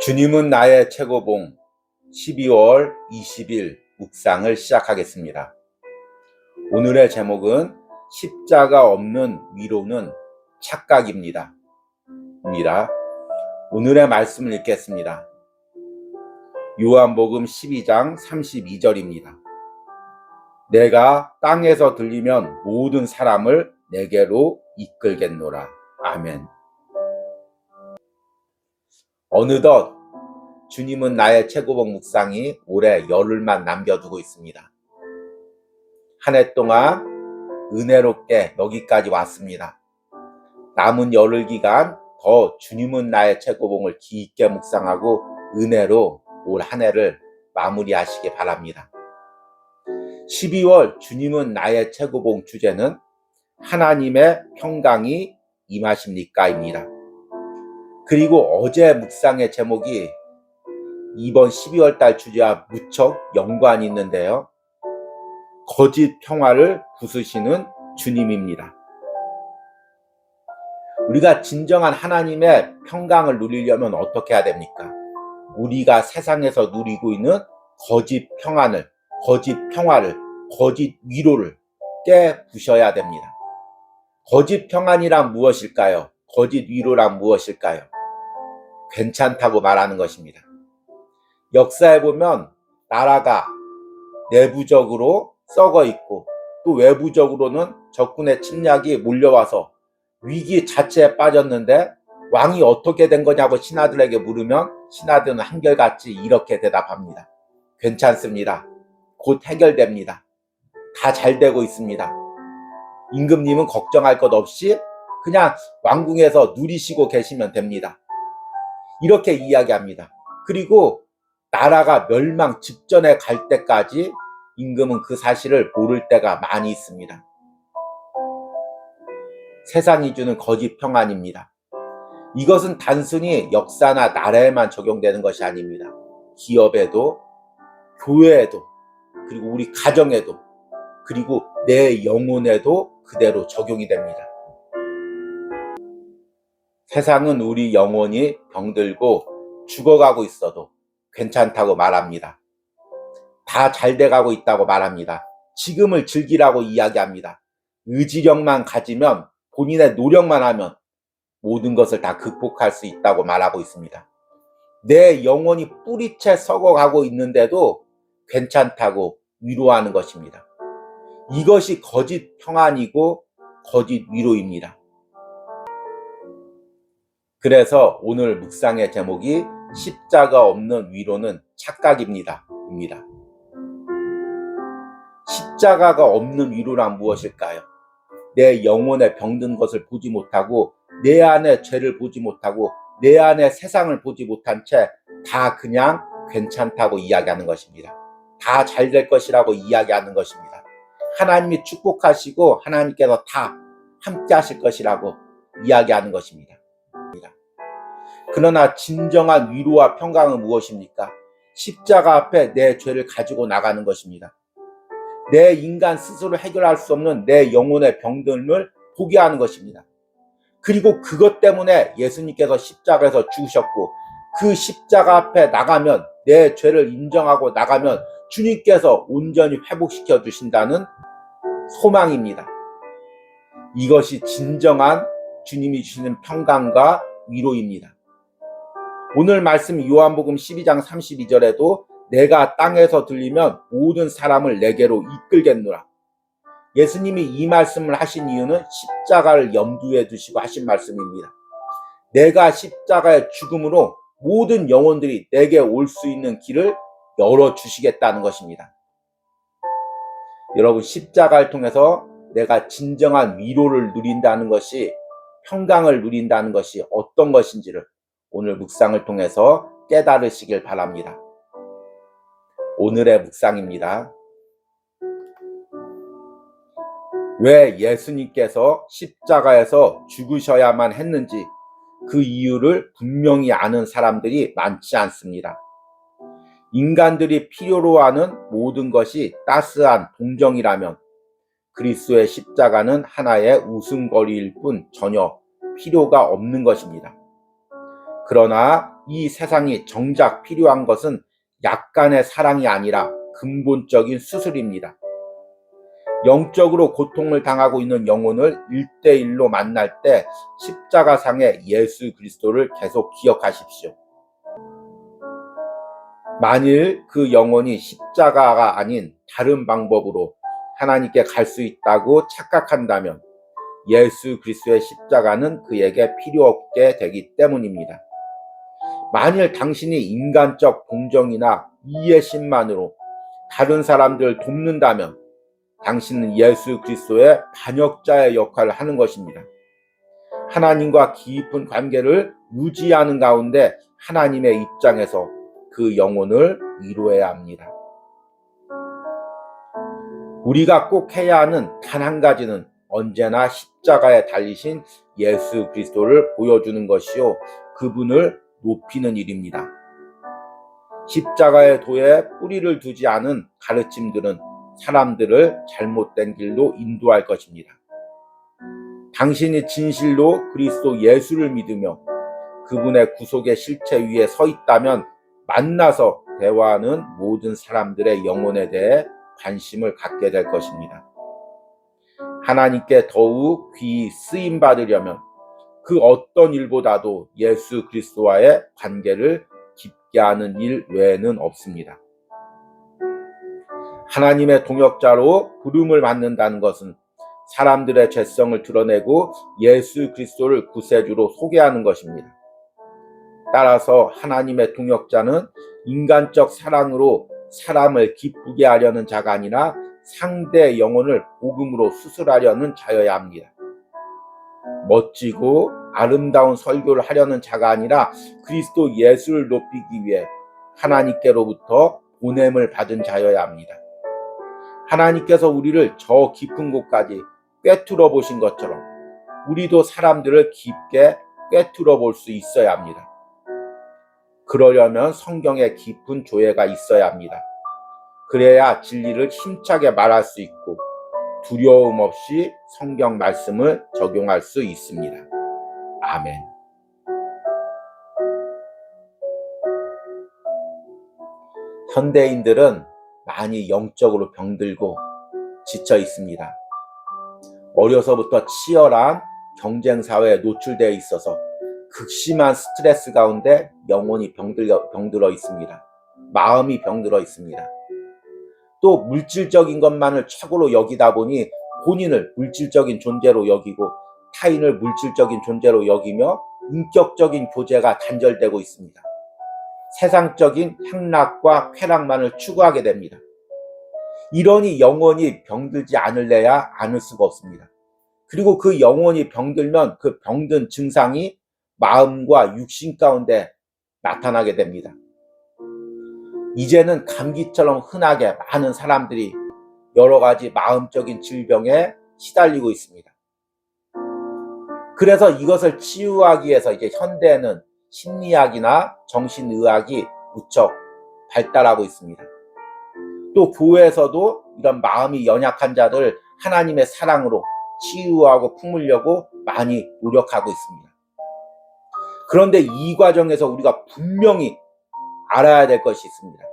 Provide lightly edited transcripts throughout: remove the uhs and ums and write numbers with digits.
주님은 나의 최고봉 12월 20일 묵상을 시작하겠습니다. 오늘의 제목은 십자가 없는 위로는 착각입니다. 오늘의 말씀을 읽겠습니다. 요한복음 12장 32절입니다. 내가 땅에서 들리면 모든 사람을 내게로 이끌겠노라. 아멘. 어느덧 주님은 나의 최고봉 묵상이 올해 열흘만 남겨두고 있습니다. 한 해 동안 은혜롭게 여기까지 왔습니다. 남은 열흘 기간 더 주님은 나의 최고봉을 깊게 묵상하고 은혜로 올 한 해를 마무리하시기 바랍니다. 12월 주님은 나의 최고봉 주제는 하나님의 평강이 임하십니까입니다. 그리고 어제 묵상의 제목이 이번 12월 달 주제와 무척 연관이 있는데요. 거짓 평화를 부수시는 주님입니다. 우리가 진정한 하나님의 평강을 누리려면 어떻게 해야 됩니까? 우리가 세상에서 누리고 있는 거짓 평화를, 거짓 위로를 깨부셔야 됩니다. 거짓 평안이란 무엇일까요? 거짓 위로란 무엇일까요? 괜찮다고 말하는 것입니다. 역사에 보면 나라가 내부적으로 썩어 있고 또 외부적으로는 적군의 침략이 몰려와서 위기 자체에 빠졌는데 왕이 어떻게 된 거냐고 신하들에게 물으면 신하들은 한결같이 이렇게 대답합니다. 괜찮습니다. 곧 해결됩니다. 다 잘 되고 있습니다. 임금님은 걱정할 것 없이 그냥 왕궁에서 누리시고 계시면 됩니다. 이렇게 이야기합니다. 그리고 나라가 멸망 직전에 갈 때까지 임금은 그 사실을 모를 때가 많이 있습니다. 세상이 주는 거짓 평안입니다. 이것은 단순히 역사나 나라에만 적용되는 것이 아닙니다. 기업에도, 교회에도, 그리고 우리 가정에도, 그리고 내 영혼에도 그대로 적용이 됩니다. 세상은 우리 영혼이 병들고 죽어가고 있어도 괜찮다고 말합니다. 다 잘 돼가고 있다고 말합니다. 지금을 즐기라고 이야기합니다. 의지력만 가지면, 본인의 노력만 하면 모든 것을 다 극복할 수 있다고 말하고 있습니다. 내 영혼이 뿌리채 썩어가고 있는데도 괜찮다고 위로하는 것입니다. 이것이 거짓 평안이고 거짓 위로입니다. 그래서 오늘 묵상의 제목이 십자가 없는 위로는 착각입니다. 십자가가 없는 위로란 무엇일까요? 내 영혼에 병든 것을 보지 못하고 내 안에 죄를 보지 못하고 내 안에 세상을 보지 못한 채 다 그냥 괜찮다고 이야기하는 것입니다. 다 잘 될 것이라고 이야기하는 것입니다. 하나님이 축복하시고 하나님께서 다 함께 하실 것이라고 이야기하는 것입니다. 그러나 진정한 위로와 평강은 무엇입니까? 십자가 앞에 내 죄를 가지고 나가는 것입니다. 내 인간 스스로 해결할 수 없는 내 영혼의 병듦을 포기하는 것입니다. 그리고 그것 때문에 예수님께서 십자가에서 죽으셨고 그 십자가 앞에 나가면, 내 죄를 인정하고 나가면 주님께서 온전히 회복시켜 주신다는 소망입니다. 이것이 진정한 주님이 주시는 평강과 위로입니다. 오늘 말씀 요한복음 12장 32절에도 내가 땅에서 들리면 모든 사람을 내게로 이끌겠노라. 예수님이 이 말씀을 하신 이유는 십자가를 염두에 두시고 하신 말씀입니다. 내가 십자가의 죽음으로 모든 영혼들이 내게 올 수 있는 길을 열어주시겠다는 것입니다. 여러분, 십자가를 통해서 내가 진정한 위로를 누린다는 것이, 평강을 누린다는 것이 어떤 것인지를 오늘 묵상을 통해서 깨달으시길 바랍니다. 오늘의 묵상입니다. 왜 예수님께서 십자가에서 죽으셔야만 했는지 그 이유를 분명히 아는 사람들이 많지 않습니다. 인간들이 필요로 하는 모든 것이 따스한 동정이라면 그리스도의 십자가는 하나의 웃음거리일 뿐 전혀 필요가 없는 것입니다. 그러나 이 세상이 정작 필요한 것은 약간의 사랑이 아니라 근본적인 수술입니다. 영적으로 고통을 당하고 있는 영혼을 1대1로 만날 때 십자가상의 예수 그리스도를 계속 기억하십시오. 만일 그 영혼이 십자가가 아닌 다른 방법으로 하나님께 갈 수 있다고 착각한다면 예수 그리스도의 십자가는 그에게 필요 없게 되기 때문입니다. 만일 당신이 인간적 동정이나 이해심만으로 다른 사람들을 돕는다면 당신은 예수 그리스도의 반역자의 역할을 하는 것입니다. 하나님과 깊은 관계를 유지하는 가운데 하나님의 입장에서 그 영혼을 위로해야 합니다. 우리가 꼭 해야 하는 단 한 가지는 언제나 십자가에 달리신 예수 그리스도를 보여주는 것이요, 그분을 높이는 일입니다. 십자가의 도에 뿌리를 두지 않은 가르침들은 사람들을 잘못된 길로 인도할 것입니다. 당신이 진실로 그리스도 예수를 믿으며 그분의 구속의 실체 위에 서 있다면 만나서 대화하는 모든 사람들의 영혼에 대해 관심을 갖게 될 것입니다. 하나님께 더욱 귀히 쓰임 받으려면 그 어떤 일보다도 예수 그리스도와의 관계를 깊게 하는 일 외에는 없습니다. 하나님의 동역자로 부름을 받는다는 것은 사람들의 죄성을 드러내고 예수 그리스도를 구세주로 소개하는 것입니다. 따라서 하나님의 동역자는 인간적 사랑으로 사람을 기쁘게 하려는 자가 아니라 상대의 영혼을 복음으로 수술하려는 자여야 합니다. 멋지고 아름다운 설교를 하려는 자가 아니라 그리스도 예수를 높이기 위해 하나님께로부터 보냄을 받은 자여야 합니다. 하나님께서 우리를 저 깊은 곳까지 꿰뚫어 보신 것처럼 우리도 사람들을 깊게 꿰뚫어 볼 수 있어야 합니다. 그러려면 성경에 깊은 조예가 있어야 합니다. 그래야 진리를 힘차게 말할 수 있고 두려움 없이 성경 말씀을 적용할 수 있습니다. 아멘. 현대인들은 많이 영적으로 병들고 지쳐 있습니다. 어려서부터 치열한 경쟁사회에 노출되어 있어서 극심한 스트레스 가운데 영혼이 병들어 있습니다. 마음이 병들어 있습니다. 또 물질적인 것만을 최고로 여기다 보니 본인을 물질적인 존재로 여기고 타인을 물질적인 존재로 여기며 인격적인 교제가 단절되고 있습니다. 세상적인 향락과 쾌락만을 추구하게 됩니다. 이러니 영혼이 병들지 않을래야 않을 수가 없습니다. 그리고 그 영혼이 병들면 그 병든 증상이 마음과 육신 가운데 나타나게 됩니다. 이제는 감기처럼 흔하게 많은 사람들이 여러 가지 마음적인 질병에 시달리고 있습니다. 그래서 이것을 치유하기 위해서 이제 현대에는 심리학이나 정신의학이 무척 발달하고 있습니다. 또 교회에서도 이런 마음이 연약한 자들 하나님의 사랑으로 치유하고 품으려고 많이 노력하고 있습니다. 그런데 이 과정에서 우리가 분명히 알아야 될 것이 있습니다.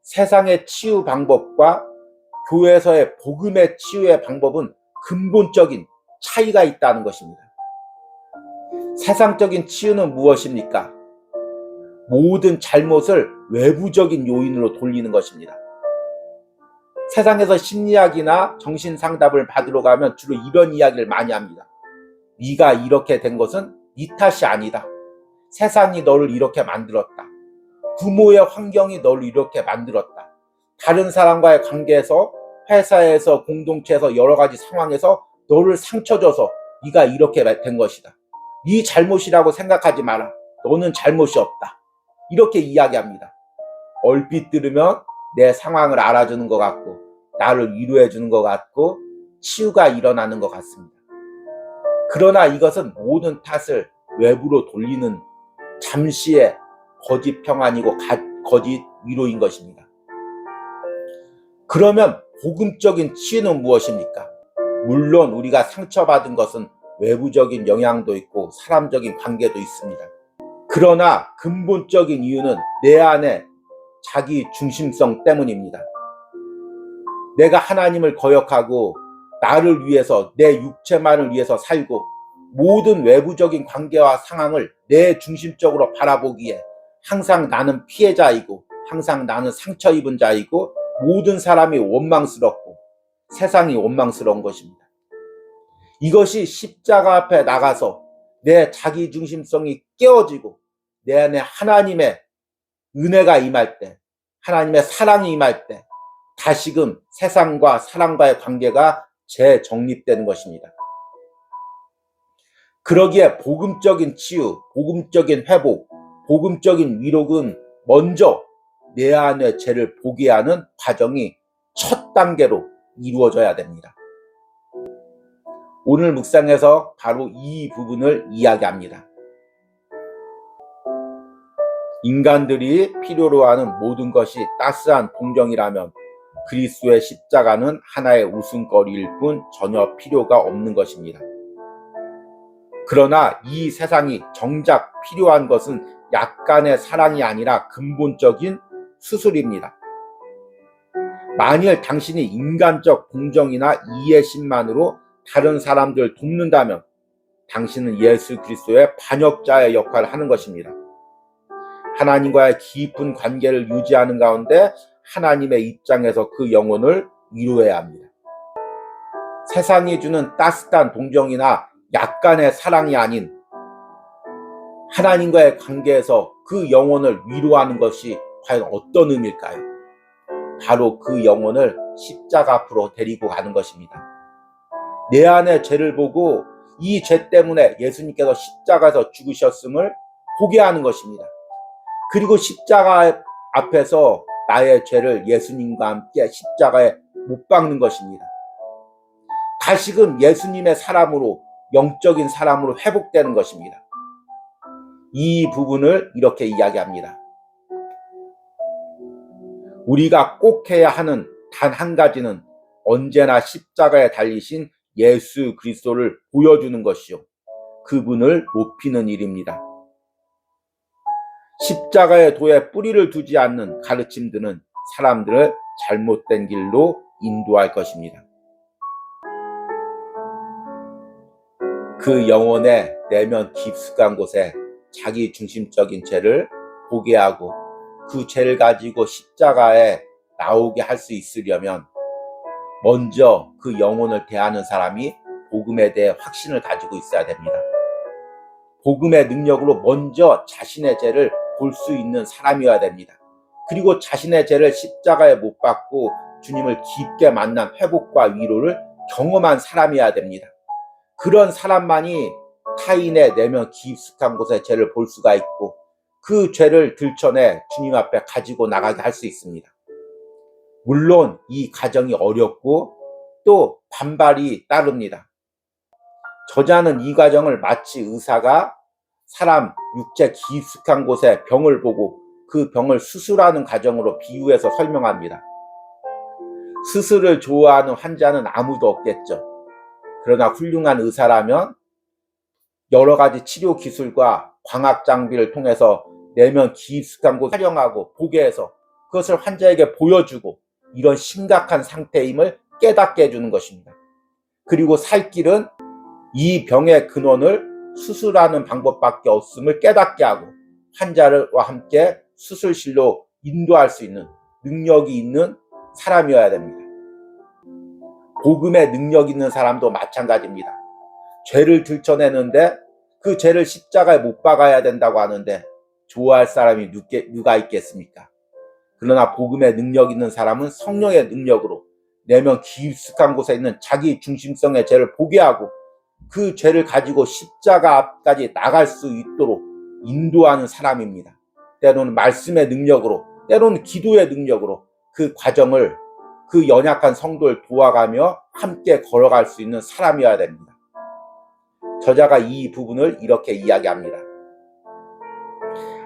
세상의 치유 방법과 교회에서의 복음의 치유의 방법은 근본적인 차이가 있다는 것입니다. 세상적인 치유는 무엇입니까? 모든 잘못을 외부적인 요인으로 돌리는 것입니다. 세상에서 심리학이나 정신상담을 받으러 가면 주로 이런 이야기를 많이 합니다. 네가 이렇게 된 것은 네 탓이 아니다. 세상이 너를 이렇게 만들었다. 부모의 환경이 너를 이렇게 만들었다. 다른 사람과의 관계에서, 회사에서, 공동체에서 여러 가지 상황에서 너를 상처 줘서 네가 이렇게 된 것이다. 네 잘못이라고 생각하지 마라. 너는 잘못이 없다. 이렇게 이야기합니다. 얼핏 들으면 내 상황을 알아주는 것 같고 나를 위로해 주는 것 같고 치유가 일어나는 것 같습니다. 그러나 이것은 모든 탓을 외부로 돌리는 잠시의 거짓 평안이고 거짓 위로인 것입니다. 그러면 복음적인 치유는 무엇입니까? 물론 우리가 상처받은 것은 외부적인 영향도 있고 사람적인 관계도 있습니다. 그러나 근본적인 이유는 내 안에 자기 중심성 때문입니다. 내가 하나님을 거역하고 나를 위해서, 내 육체만을 위해서 살고 모든 외부적인 관계와 상황을 내 중심적으로 바라보기에 항상 나는 피해자이고 항상 나는 상처 입은 자이고 모든 사람이 원망스럽고 세상이 원망스러운 것입니다. 이것이 십자가 앞에 나가서 내 자기 중심성이 깨어지고 내 안에 하나님의 은혜가 임할 때, 하나님의 사랑이 임할 때 다시금 세상과 사랑과의 관계가 재정립되는 것입니다. 그러기에 복음적인 치유, 복음적인 회복, 복음적인 위로는 먼저 내 안의 죄를 보게 하는 과정이 첫 단계로 이루어져야 됩니다. 오늘 묵상에서 바로 이 부분을 이야기합니다. 인간들이 필요로 하는 모든 것이 따스한 동정이라면 그리스도의 십자가는 하나의 웃음거리일 뿐 전혀 필요가 없는 것입니다. 그러나 이 세상이 정작 필요한 것은 약간의 사랑이 아니라 근본적인 수술입니다. 만일 당신이 인간적 동정이나 이해심만으로 다른 사람들을 돕는다면 당신은 예수 그리스도의 반역자의 역할을 하는 것입니다. 하나님과의 깊은 관계를 유지하는 가운데 하나님의 입장에서 그 영혼을 위로해야 합니다. 세상이 주는 따뜻한 동정이나 약간의 사랑이 아닌 하나님과의 관계에서 그 영혼을 위로하는 것이 과연 어떤 의미일까요? 바로 그 영혼을 십자가 앞으로 데리고 가는 것입니다. 내 안의 죄를 보고 이 죄 때문에 예수님께서 십자가에서 죽으셨음을 보게 하는 것입니다. 그리고 십자가 앞에서 나의 죄를 예수님과 함께 십자가에 못 박는 것입니다. 다시금 예수님의 사람으로, 영적인 사람으로 회복되는 것입니다. 이 부분을 이렇게 이야기합니다. 우리가 꼭 해야 하는 단 한 가지는 언제나 십자가에 달리신 예수 그리스도를 보여주는 것이요, 그분을 높이는 일입니다. 십자가의 도에 뿌리를 두지 않는 가르침들은 사람들을 잘못된 길로 인도할 것입니다. 그 영혼의 내면 깊숙한 곳에 자기 중심적인 죄를 보게 하고 그 죄를 가지고 십자가에 나오게 할 수 있으려면 먼저 그 영혼을 대하는 사람이 복음에 대해 확신을 가지고 있어야 됩니다. 복음의 능력으로 먼저 자신의 죄를 볼 수 있는 사람이어야 됩니다. 그리고 자신의 죄를 십자가에 못 박고 주님을 깊게 만난 회복과 위로를 경험한 사람이어야 됩니다. 그런 사람만이 타인의 내면 깊숙한 곳에 죄를 볼 수가 있고 그 죄를 들춰내 주님 앞에 가지고 나가게 할 수 있습니다. 물론 이 과정이 어렵고 또 반발이 따릅니다. 저자는 이 과정을 마치 의사가 사람 육체 깊숙한 곳에 병을 보고 그 병을 수술하는 과정으로 비유해서 설명합니다. 수술을 좋아하는 환자는 아무도 없겠죠. 그러나 훌륭한 의사라면 여러 가지 치료 기술과 광학 장비를 통해서 내면 깊숙한 곳을 촬영하고 보게 해서 그것을 환자에게 보여주고 이런 심각한 상태임을 깨닫게 해주는 것입니다. 그리고 살 길은 이 병의 근원을 수술하는 방법밖에 없음을 깨닫게 하고 환자와 함께 수술실로 인도할 수 있는 능력이 있는 사람이어야 됩니다. 복음의 능력 있는 사람도 마찬가지입니다. 죄를 들춰내는데 그 죄를 십자가에 못 박아야 된다고 하는데 좋아할 사람이 누가 있겠습니까? 그러나 복음의 능력 있는 사람은 성령의 능력으로 내면 깊숙한 곳에 있는 자기 중심성의 죄를 보게 하고 그 죄를 가지고 십자가 앞까지 나갈 수 있도록 인도하는 사람입니다. 때로는 말씀의 능력으로, 때로는 기도의 능력으로 그 과정을 그 연약한 성도를 도와가며 함께 걸어갈 수 있는 사람이어야 됩니다. 저자가 이 부분을 이렇게 이야기합니다.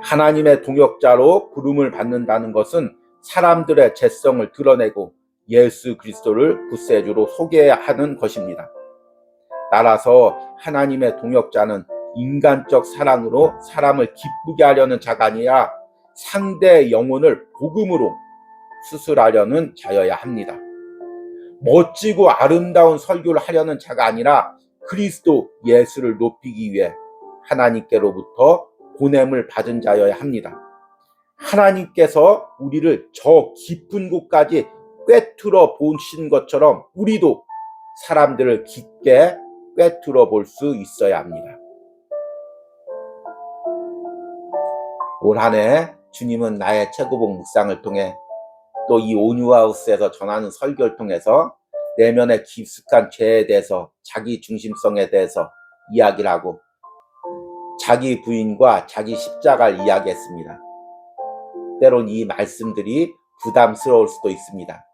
하나님의 동역자로 부름을 받는다는 것은 사람들의 죄성을 드러내고 예수 그리스도를 구세주로 소개하는 것입니다. 따라서 하나님의 동역자는 인간적 사랑으로 사람을 기쁘게 하려는 자가 아니라 상대의 영혼을 복음으로 수술하려는 자여야 합니다. 멋지고 아름다운 설교를 하려는 자가 아니라 그리스도 예수를 높이기 위해 하나님께로부터 보냄을 받은 자여야 합니다. 하나님께서 우리를 저 깊은 곳까지 꿰뚫어 보신 것처럼 우리도 사람들을 깊게 꿰뚫어 볼 수 있어야 합니다. 올 한 해 주님은 나의 최고봉 묵상을 통해 또 이 온유하우스에서 전하는 설교를 통해서 내면의 깊숙한 죄에 대해서 자기 중심성에 대해서 이야기를 하고 자기 부인과 자기 십자가를 이야기했습니다. 때론 이 말씀들이 부담스러울 수도 있습니다.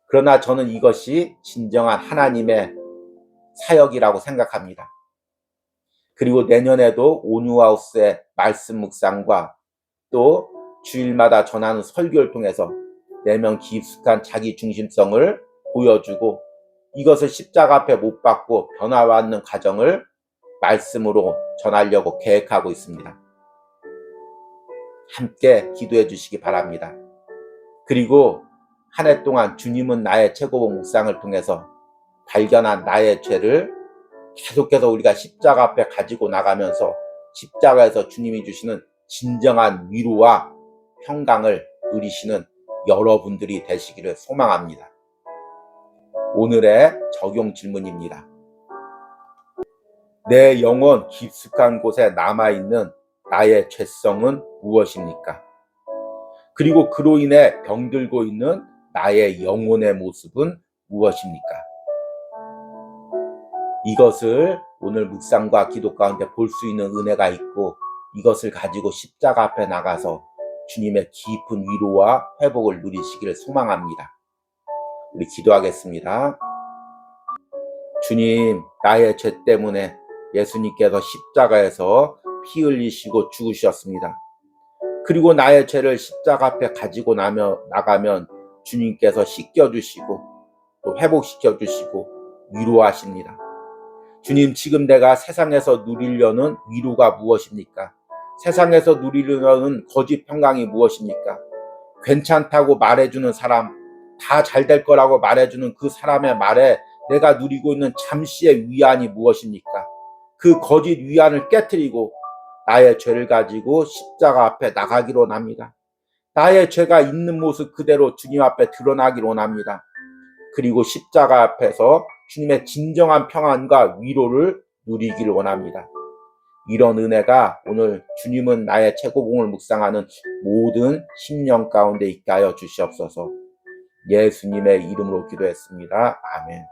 그러나 저는 이것이 진정한 하나님의 사역이라고 생각합니다. 그리고 내년에도 온유하우스의 말씀 묵상과 또 주일마다 전하는 설교를 통해서 내면 깊숙한 자기 중심성을 보여주고 이것을 십자가 앞에 못 박고 변화받는 과정을 말씀으로 전하려고 계획하고 있습니다. 함께 기도해 주시기 바랍니다. 그리고 한 해 동안 주님은 나의 최고봉 묵상을 통해서 발견한 나의 죄를 계속해서 우리가 십자가 앞에 가지고 나가면서 십자가에서 주님이 주시는 진정한 위로와 평강을 누리시는 여러분들이 되시기를 소망합니다. 오늘의 적용 질문입니다. 내 영혼 깊숙한 곳에 남아있는 나의 죄성은 무엇입니까? 그리고 그로 인해 병들고 있는 나의 영혼의 모습은 무엇입니까? 이것을 오늘 묵상과 기도 가운데 볼 수 있는 은혜가 있고 이것을 가지고 십자가 앞에 나가서 주님의 깊은 위로와 회복을 누리시기를 소망합니다. 우리 기도하겠습니다. 주님, 나의 죄 때문에 예수님께서 십자가에서 피 흘리시고 죽으셨습니다. 그리고 나의 죄를 십자가 앞에 가지고 나가면 주님께서 씻겨주시고 또 회복시켜주시고 위로하십니다. 주님, 지금 내가 세상에서 누리려는 위로가 무엇입니까? 세상에서 누리려는 거짓 평강이 무엇입니까? 괜찮다고 말해주는 사람, 다 잘 될 거라고 말해주는 그 사람의 말에 내가 누리고 있는 잠시의 위안이 무엇입니까? 그 거짓 위안을 깨트리고 나의 죄를 가지고 십자가 앞에 나가기로 합니다. 나의 죄가 있는 모습 그대로 주님 앞에 드러나기로 합니다. 그리고 십자가 앞에서 주님의 진정한 평안과 위로를 누리기를 원합니다. 이런 은혜가 오늘 주님은 나의 최고봉을 묵상하는 모든 심령 가운데 있게 하여 주시옵소서. 예수님의 이름으로 기도했습니다. 아멘.